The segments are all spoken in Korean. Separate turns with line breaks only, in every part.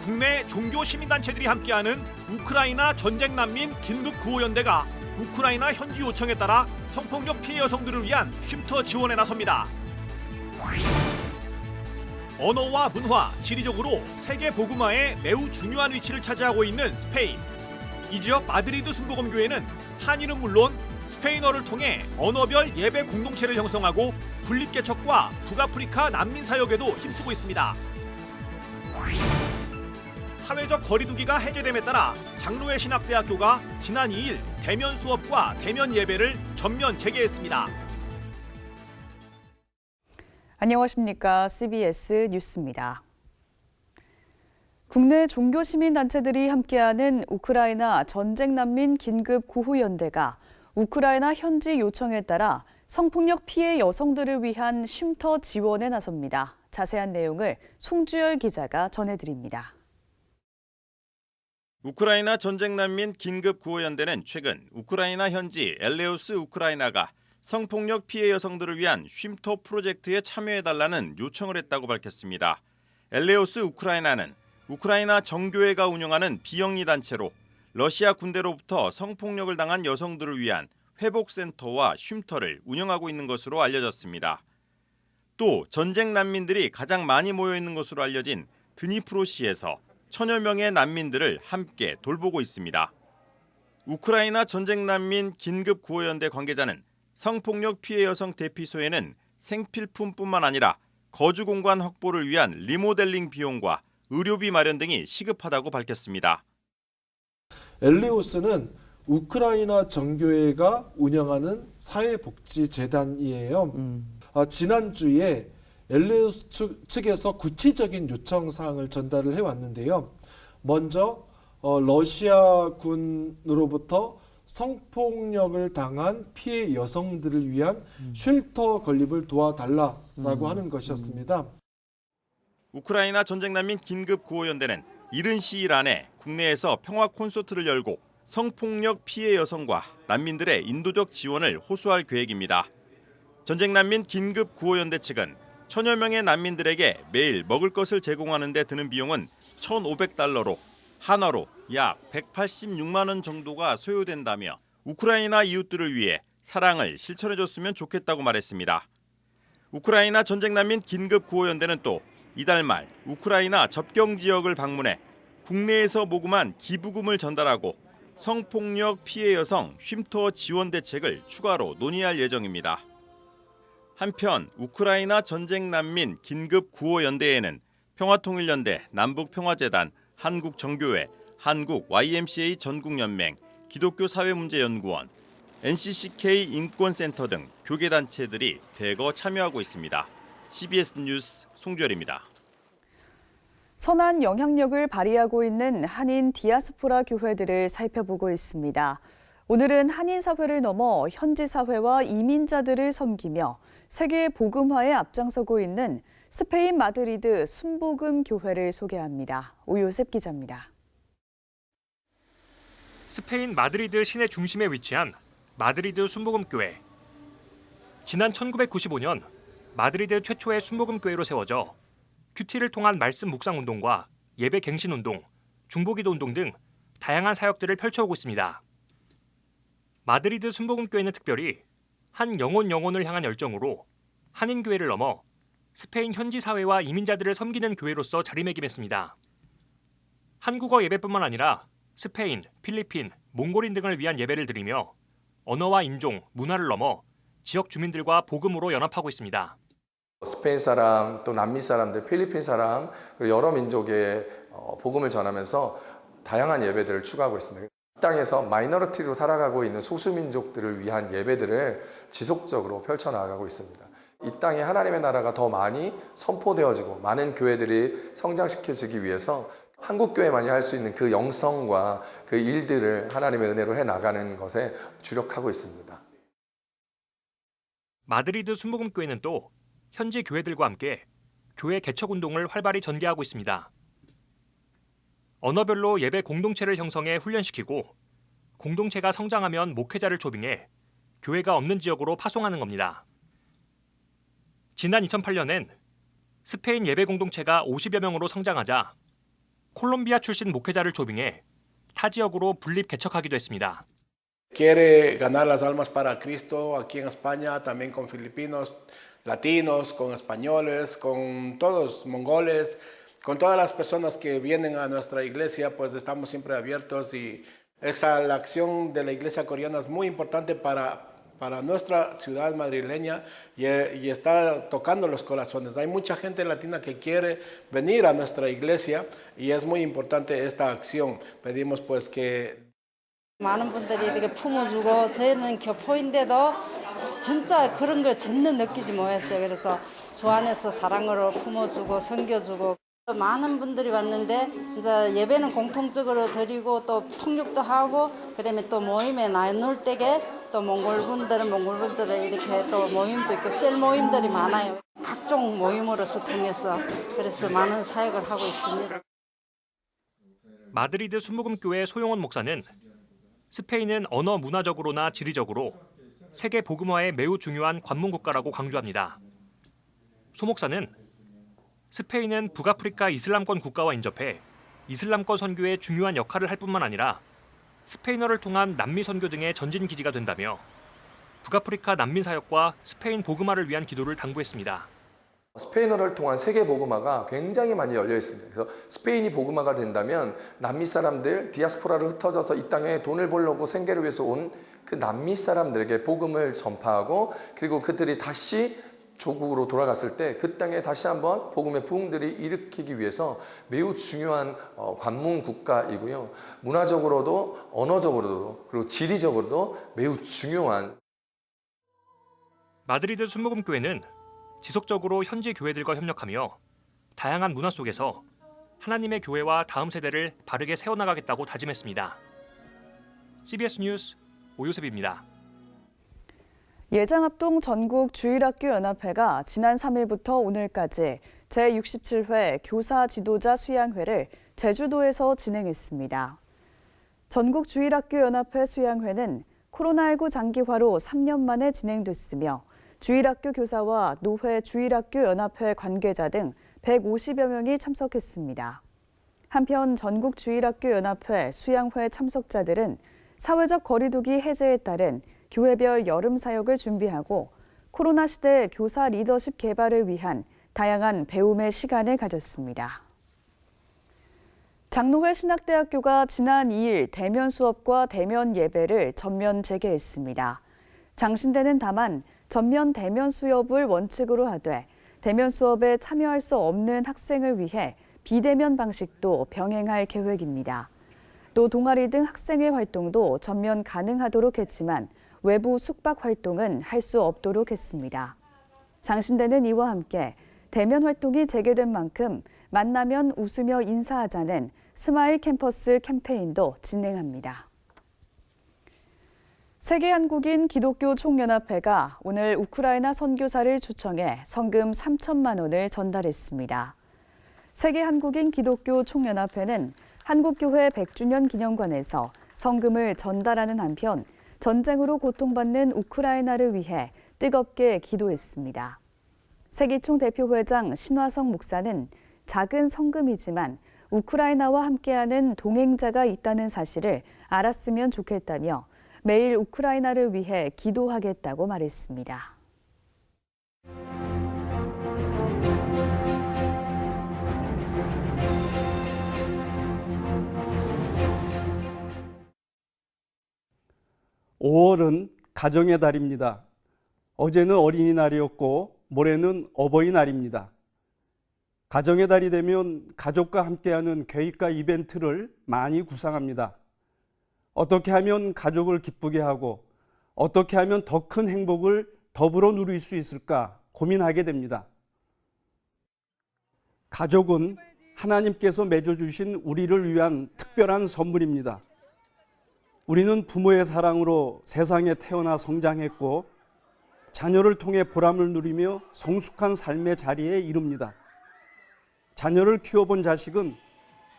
국내 종교 시민단체들이 함께하는 우크라이나 전쟁 난민 긴급 구호연대가 우크라이나 현지 요청에 따라 성폭력 피해 여성들을 위한 쉼터 지원에 나섭니다. 언어와 문화, 지리적으로 세계 복음화에 매우 중요한 위치를 차지하고 있는 스페인. 이 지역 마드리드 순복음교회는 한인은 물론 스페인어를 통해 언어별 예배 공동체를 형성하고 분립개척과 북아프리카 난민 사역에도 힘쓰고 있습니다. 사회적 거리두기가 해제됨에 따라 장로회 신학대학교가 지난 2일 대면 수업과 대면 예배를 전면 재개했습니다.
안녕하십니까. CBS 뉴스입니다. 국내 종교 시민단체들이 함께하는 우크라이나 전쟁 난민 긴급 구호연대가 우크라이나 현지 요청에 따라 성폭력 피해 여성들을 위한 쉼터 지원에 나섭니다. 자세한 내용을 송주열 기자가 전해드립니다.
우크라이나 전쟁 난민 긴급 구호연대는 최근 우크라이나 현지 엘레우스 우크라이나가 성폭력 피해 여성들을 위한 쉼터 프로젝트에 참여해달라는 요청을 했다고 밝혔습니다. 엘레우스 우크라이나는 우크라이나 정교회가 운영하는 비영리 단체로 러시아 군대로부터 성폭력을 당한 여성들을 위한 회복센터와 쉼터를 운영하고 있는 것으로 알려졌습니다. 또 전쟁 난민들이 가장 많이 모여 있는 것으로 알려진 드니프로시에서 천여 명의 난민들을 함께 돌보고 있습니다. 우크라이나 전쟁 난민 긴급 구호연대 관계자는 성폭력 피해 여성 대피소에는 생필품뿐만 아니라 거주 공간 확보를 위한 리모델링 비용과 의료비 마련 등이 시급하다고 밝혔습니다.
엘레우스는 우크라이나 정교회가 운영하는 사회복지재단이에요. 지난주에 엘레우스 측에서 구체적인 요청 사항을 전달을 해왔는데요. 먼저 러시아군으로부터 성폭력을 당한 피해 여성들을 위한 쉘터 건립을 도와달라라고 하는 것이었습니다.
우크라이나 전쟁 난민 긴급 구호연대는 이른 시일 안에 국내에서 평화 콘서트를 열고 성폭력 피해 여성과 난민들의 인도적 지원을 호소할 계획입니다. 전쟁 난민 긴급 구호연대 측은 천여 명의 난민들에게 매일 먹을 것을 제공하는 데 드는 비용은 1,500달러로 한화로 약 186만 원 정도가 소요된다며 우크라이나 이웃들을 위해 사랑을 실천해줬으면 좋겠다고 말했습니다. 우크라이나 전쟁 난민 긴급 구호연대는 또 이달 말 우크라이나 접경 지역을 방문해 국내에서 모금한 기부금을 전달하고 성폭력 피해 여성 쉼터 지원 대책을 추가로 논의할 예정입니다. 한편 우크라이나 전쟁 난민 긴급 구호연대에는 평화통일연대, 남북평화재단, 한국정교회, 한국 YMCA 전국연맹, 기독교사회문제연구원, NCCK 인권센터 등 교계단체들이 대거 참여하고 있습니다. CBS 뉴스 송주열입니다.
선한 영향력을 발휘하고 있는 한인 디아스포라 교회들을 살펴보고 있습니다. 오늘은 한인 사회를 넘어 현지 사회와 이민자들을 섬기며 세계 복음화에 앞장서고 있는 스페인 마드리드 순복음 교회를 소개합니다. 오요셉 기자입니다.
스페인 마드리드 시내 중심에 위치한 마드리드 순복음 교회. 지난 1995년 마드리드 최초의 순복음 교회로 세워져 큐티를 통한 말씀 묵상 운동과 예배 갱신 운동, 중보기도 운동 등 다양한 사역들을 펼쳐오고 있습니다. 마드리드 순복음 교회는 특별히 한 영혼을 향한 열정으로 한인 교회를 넘어 스페인 현지 사회와 이민자들을 섬기는 교회로서 자리매김했습니다. 한국어 예배뿐만 아니라 스페인, 필리핀, 몽골인 등을 위한 예배를 드리며 언어와 인종, 문화를 넘어 지역 주민들과 복음으로 연합하고 있습니다.
스페인 사람, 또 남미 사람들, 필리핀 사람, 그리고 여러 민족의 복음을 전하면서 다양한 예배들을 추구하고 있습니다. 이 땅에서 마이너리티로 살아가고 있는 소수민족들을 위한 예배들을 지속적으로 펼쳐나가고 있습니다. 이 땅에 하나님의 나라가 더 많이 선포되어지고 많은 교회들이 성장시켜지기 위해서 한국교회만이 할 수 있는 그 영성과 그 일들을 하나님의 은혜로 해나가는 것에 주력하고 있습니다.
마드리드 순복음교회는 또 현지 교회들과 함께 교회 개척 운동을 활발히 전개하고 있습니다. 언어별로 예배 공동체를 형성해 훈련시키고 공동체가 성장하면 목회자를 초빙해 교회가 없는 지역으로 파송하는 겁니다. 지난 2008년엔 스페인 예배 공동체가 50여 명으로 성장하자 콜롬비아 출신 목회자를 조빙해 타 지역으로 분립 개척하기도 했습니다.
Quiere ganar las almas para Cristo aquí en España, también con filipinos, latinos, con españoles, con todos, mongoles, con todas las personas que vienen a nuestra iglesia, pues estamos siempre abiertos y la acción de la iglesia coreana es muy importante para nuestra ciudad madrileña y está tocando los corazones. Hay mucha gente latina que quiere venir a nuestra iglesia y es muy importante esta acción. Pedimos pues que
많은 분들이 이렇게 품어주고 저희는 교포인데도 진짜 그런 걸 전혀 느끼지 못했어요. 그래서 주 안에서 사랑으로 품어주고 섬겨주고 많은 분들이 왔는데 이제 예배는 공통적으로 드리고 또 통역도 하고 그다음에 또 모임에 나눌 때에 또 몽골분들은 이렇게 또 모임도 있고 셀 모임들이 많아요. 각종 모임으로서 통해서 그래서 많은 사역을 하고 있습니다.
마드리드 순복음교회 소용원 목사는 스페인은 언어 문화적으로나 지리적으로 세계 복음화에 매우 중요한 관문 국가라고 강조합니다. 소 목사는 스페인은 북아프리카 이슬람권 국가와 인접해 이슬람권 선교에 중요한 역할을 할 뿐만 아니라 스페인어를 통한 남미 선교 등의 전진 기지가 된다며 북아프리카 난민 사역과 스페인 복음화를 위한 기도를 당부했습니다.
스페인어를 통한 세계 복음화가 굉장히 많이 열려 있습니다. 그래서 스페인이 복음화가 된다면 남미 사람들, 디아스포라로 흩어져서 이 땅에 돈을 벌려고 생계를 위해서 온 그 남미 사람들에게 복음을 전파하고 그리고 그들이 다시 조국으로 돌아갔을 때 그 땅에 다시 한번 복음의 부흥들이 일으키기 위해서 매우 중요한 관문 국가이고요. 문화적으로도 언어적으로도 그리고 지리적으로도 매우 중요한
마드리드 순복음교회는 지속적으로 현지 교회들과 협력하며 다양한 문화 속에서 하나님의 교회와 다음 세대를 바르게 세워나가겠다고 다짐했습니다. CBS 뉴스 오요셉입니다.
예장합동 전국 주일학교 연합회가 지난 3일부터 오늘까지 제67회 교사 지도자 수양회를 제주도에서 진행했습니다. 전국 주일학교 연합회 수양회는 코로나19 장기화로 3년 만에 진행됐으며 주일학교 교사와 노회 주일학교 연합회 관계자 등 150여 명이 참석했습니다. 한편 전국 주일학교 연합회 수양회 참석자들은 사회적 거리두기 해제에 따른 교회별 여름 사역을 준비하고 코로나 시대 교사 리더십 개발을 위한 다양한 배움의 시간을 가졌습니다. 장로회 신학대학교가 지난 2일 대면 수업과 대면 예배를 전면 재개했습니다. 장신대는 다만 전면 대면 수업을 원칙으로 하되 대면 수업에 참여할 수 없는 학생을 위해 비대면 방식도 병행할 계획입니다. 또 동아리 등 학생회 활동도 전면 가능하도록 했지만 외부 숙박 활동은 할 수 없도록 했습니다. 장신대는 이와 함께 대면 활동이 재개된 만큼 만나면 웃으며 인사하자는 스마일 캠퍼스 캠페인도 진행합니다. 세계한국인 기독교 총연합회가 오늘 우크라이나 선교사를 초청해 성금 3천만 원을 전달했습니다. 세계한국인 기독교 총연합회는 한국교회 100주년 기념관에서 성금을 전달하는 한편 전쟁으로 고통받는 우크라이나를 위해 뜨겁게 기도했습니다. 세기총 대표회장 신화성 목사는 작은 성금이지만 우크라이나와 함께하는 동행자가 있다는 사실을 알았으면 좋겠다며 매일 우크라이나를 위해 기도하겠다고 말했습니다.
(5월은) 가정의 달입니다. 어제는 어린이날이었고 모레는 어버이날입니다. 가정의 달이 되면 가족과 함께하는 계획과 이벤트를 많이 구상합니다. 어떻게 하면 가족을 기쁘게 하고 어떻게 하면 더 큰 행복을 더불어 누릴 수 있을까 고민하게 됩니다. 가족은 하나님께서 맺어주신 우리를 위한 특별한 선물입니다. 우리는 부모의 사랑으로 세상에 태어나 성장했고 자녀를 통해 보람을 누리며 성숙한 삶의 자리에 이릅니다. 자녀를 키워본 자식은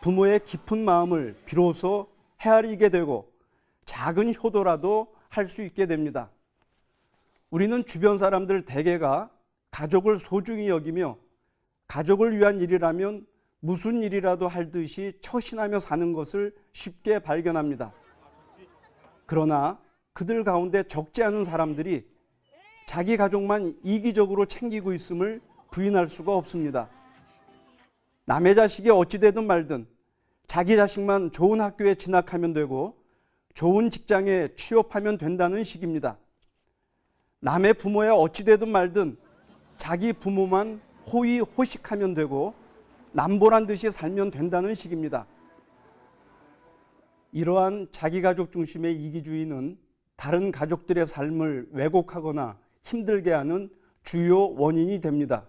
부모의 깊은 마음을 비로소 헤아리게 되고 작은 효도라도 할 수 있게 됩니다. 우리는 주변 사람들 대개가 가족을 소중히 여기며 가족을 위한 일이라면 무슨 일이라도 할 듯이 처신하며 사는 것을 쉽게 발견합니다. 그러나 그들 가운데 적지 않은 사람들이 자기 가족만 이기적으로 챙기고 있음을 부인할 수가 없습니다. 남의 자식이 어찌되든 말든 자기 자식만 좋은 학교에 진학하면 되고 좋은 직장에 취업하면 된다는 식입니다. 남의 부모야 어찌되든 말든 자기 부모만 호의호식하면 되고 남보란 듯이 살면 된다는 식입니다. 이러한 자기가족 중심의 이기주의는 다른 가족들의 삶을 왜곡하거나 힘들게 하는 주요 원인이 됩니다.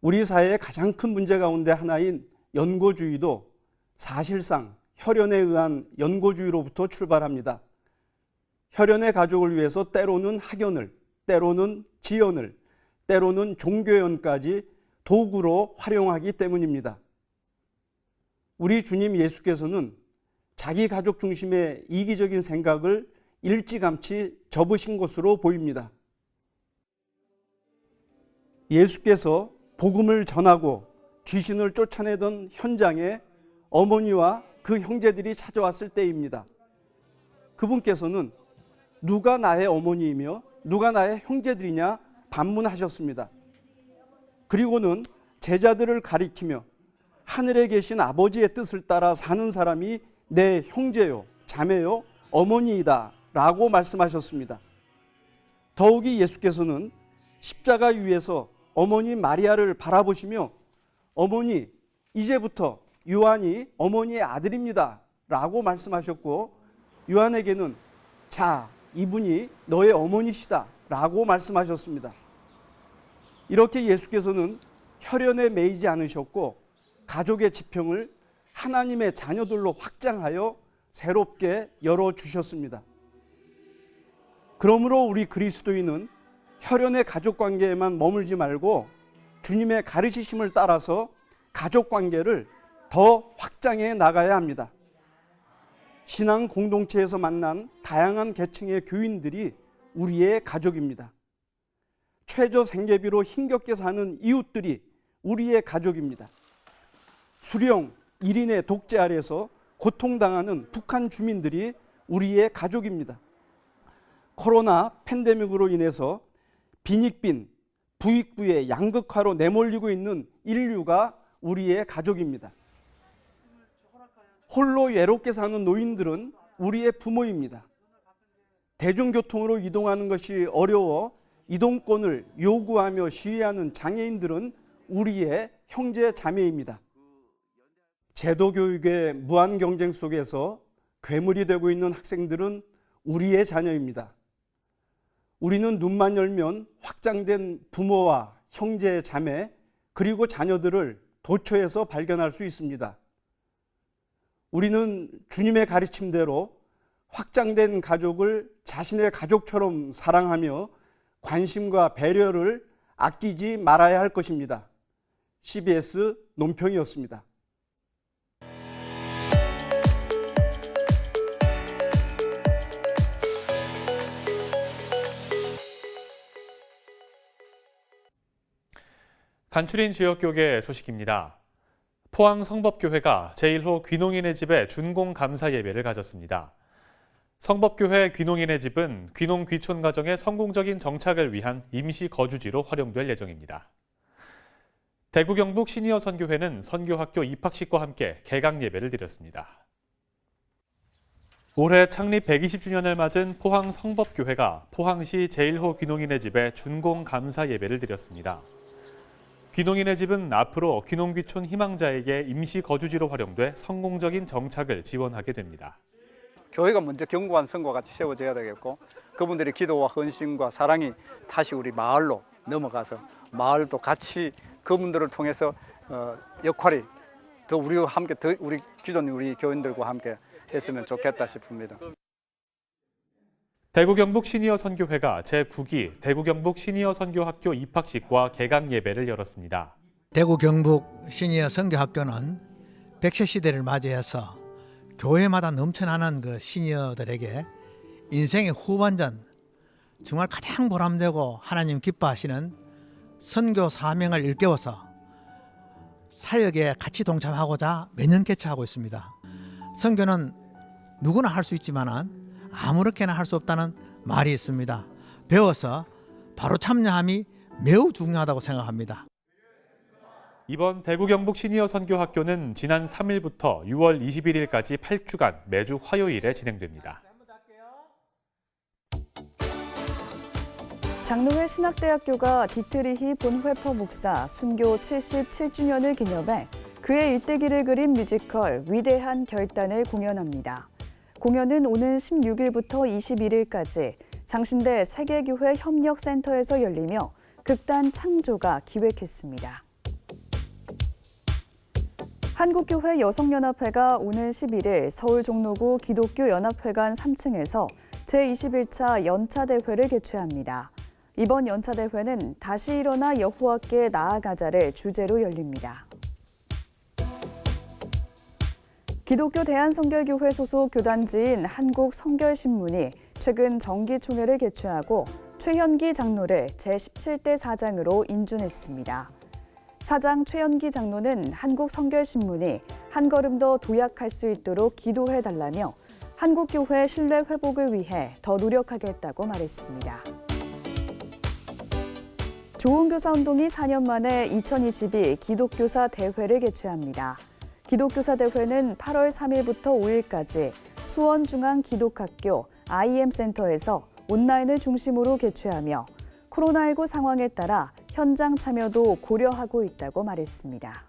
우리 사회의 가장 큰 문제 가운데 하나인 연고주의도 사실상 혈연에 의한 연고주의로부터 출발합니다. 혈연의 가족을 위해서 때로는 학연을, 때로는 지연을, 때로는 종교연까지 도구로 활용하기 때문입니다. 우리 주님 예수께서는 자기 가족 중심의 이기적인 생각을 일찌감치 접으신 것으로 보입니다. 예수께서 복음을 전하고 귀신을 쫓아내던 현장에 어머니와 그 형제들이 찾아왔을 때입니다. 그분께서는 누가 나의 어머니이며 누가 나의 형제들이냐 반문하셨습니다. 그리고는 제자들을 가리키며 하늘에 계신 아버지의 뜻을 따라 사는 사람이 내 형제요, 자매요, 어머니이다 라고 말씀하셨습니다. 더욱이 예수께서는 십자가 위에서 어머니 마리아를 바라보시며 어머니, 이제부터 요한이 어머니의 아들입니다 라고 말씀하셨고 요한에게는 자, 이분이 너의 어머니시다 라고 말씀하셨습니다. 이렇게 예수께서는 혈연에 매이지 않으셨고 가족의 지평을 하나님의 자녀들로 확장하여 새롭게 열어주셨습니다. 그러므로 우리 그리스도인은 혈연의 가족관계에만 머물지 말고 주님의 가르치심을 따라서 가족관계를 더 확장해 나가야 합니다. 신앙 공동체에서 만난 다양한 계층의 교인들이 우리의 가족입니다. 최저 생계비로 힘겹게 사는 이웃들이 우리의 가족입니다. 수령 1인의 독재 아래서 고통당하는 북한 주민들이 우리의 가족입니다. 코로나 팬데믹으로 인해서 빈익빈, 부익부의 양극화로 내몰리고 있는 인류가 우리의 가족입니다. 홀로 외롭게 사는 노인들은 우리의 부모입니다. 대중교통으로 이동하는 것이 어려워 이동권을 요구하며 시위하는 장애인들은 우리의 형제 자매입니다. 제도 교육의 무한 경쟁 속에서 괴물이 되고 있는 학생들은 우리의 자녀입니다. 우리는 눈만 열면 확장된 부모와 형제, 자매, 그리고 자녀들을 도처에서 발견할 수 있습니다. 우리는 주님의 가르침대로 확장된 가족을 자신의 가족처럼 사랑하며 관심과 배려를 아끼지 말아야 할 것입니다. CBS 논평이었습니다.
간추린 지역교계 소식입니다. 포항 성법교회가 제1호 귀농인의 집에 준공 감사 예배를 가졌습니다. 성법교회 귀농인의 집은 귀농 귀촌 가정의 성공적인 정착을 위한 임시 거주지로 활용될 예정입니다. 대구 경북 시니어 선교회는 선교학교 입학식과 함께 개강 예배를 드렸습니다. 올해 창립 120주년을 맞은 포항 성법교회가 포항시 제1호 귀농인의 집에 준공 감사 예배를 드렸습니다. 귀농인의 집은 앞으로 귀농귀촌 희망자에게 임시 거주지로 활용돼 성공적인 정착을 지원하게 됩니다.
교회가 먼저 견고한 성과 같이 세워져야 되겠고 그분들의 기도와 헌신과 사랑이 다시 우리 마을로 넘어가서 마을도 같이 그분들을 통해서 역할이 더 우리와 함께 더 우리 기존 우리 교인들과 함께 했으면 좋겠다 싶습니다.
대구 경북 시니어 선교회가 제9기 대구 경북 시니어 선교학교 입학식과 개강 예배를 열었습니다.
대구 경북 시니어 선교학교는 100세 시대를 맞이해서 교회마다 넘쳐나는 그 시니어들에게 인생의 후반전 정말 가장 보람되고 하나님 기뻐하시는 선교 사명을 일깨워서 사역에 같이 동참하고자 매년 개최하고 있습니다. 선교는 누구나 할 수 있지만 아무렇게나 할 수 없다는 말이 있습니다. 배워서 바로 참여함이 매우 중요하다고 생각합니다.
이번 대구 경북 시니어 선교학교는 지난 3일부터 6월 21일까지 8주간 매주 화요일에 진행됩니다.
장로회 신학대학교가 디트리히 본회퍼 목사 순교 77주년을 기념해 그의 일대기를 그린 뮤지컬 위대한 결단을 공연합니다. 공연은 오는 16일부터 21일까지 장신대 세계교회 협력센터에서 열리며 극단 창조가 기획했습니다. 한국교회 여성연합회가 오는 11일 서울 종로구 기독교연합회관 3층에서 제21차 연차대회를 개최합니다. 이번 연차대회는 다시 일어나 여호와께 나아가자를 주제로 열립니다. 기독교 대한성결교회 소속 교단지인 한국성결신문이 최근 정기총회를 개최하고 최현기 장로를 제17대 사장으로 인준했습니다. 사장 최현기 장로는 한국성결신문이 한 걸음 더 도약할 수 있도록 기도해달라며 한국교회 신뢰 회복을 위해 더 노력하겠다고 말했습니다. 좋은교사운동이 4년 만에 2022 기독교사 대회를 개최합니다. 기독교사 대회는 8월 3일부터 5일까지 수원중앙기독학교 IM센터에서 온라인을 중심으로 개최하며 코로나19 상황에 따라 현장 참여도 고려하고 있다고 말했습니다.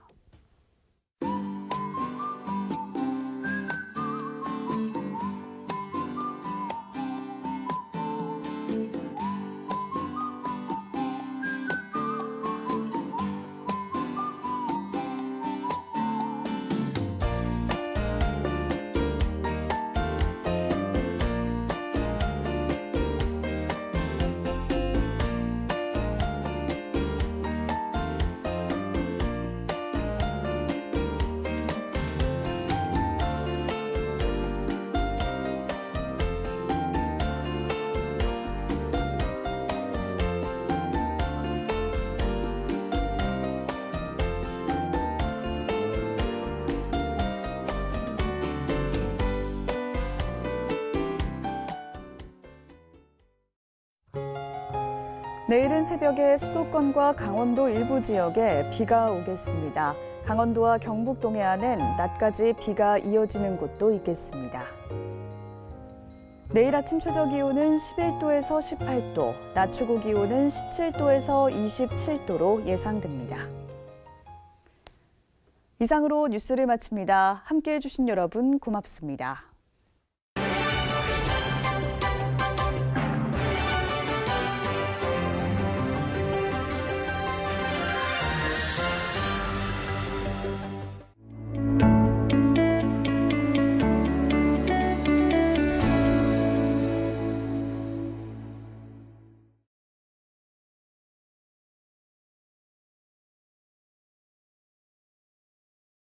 내일은 새벽에 수도권과 강원도 일부 지역에 비가 오겠습니다. 강원도와 경북 동해안은 낮까지 비가 이어지는 곳도 있겠습니다. 내일 아침 최저 기온은 11도에서 18도, 낮 최고 기온은 17도에서 27도로 예상됩니다. 이상으로 뉴스를 마칩니다. 함께해 주신 여러분 고맙습니다.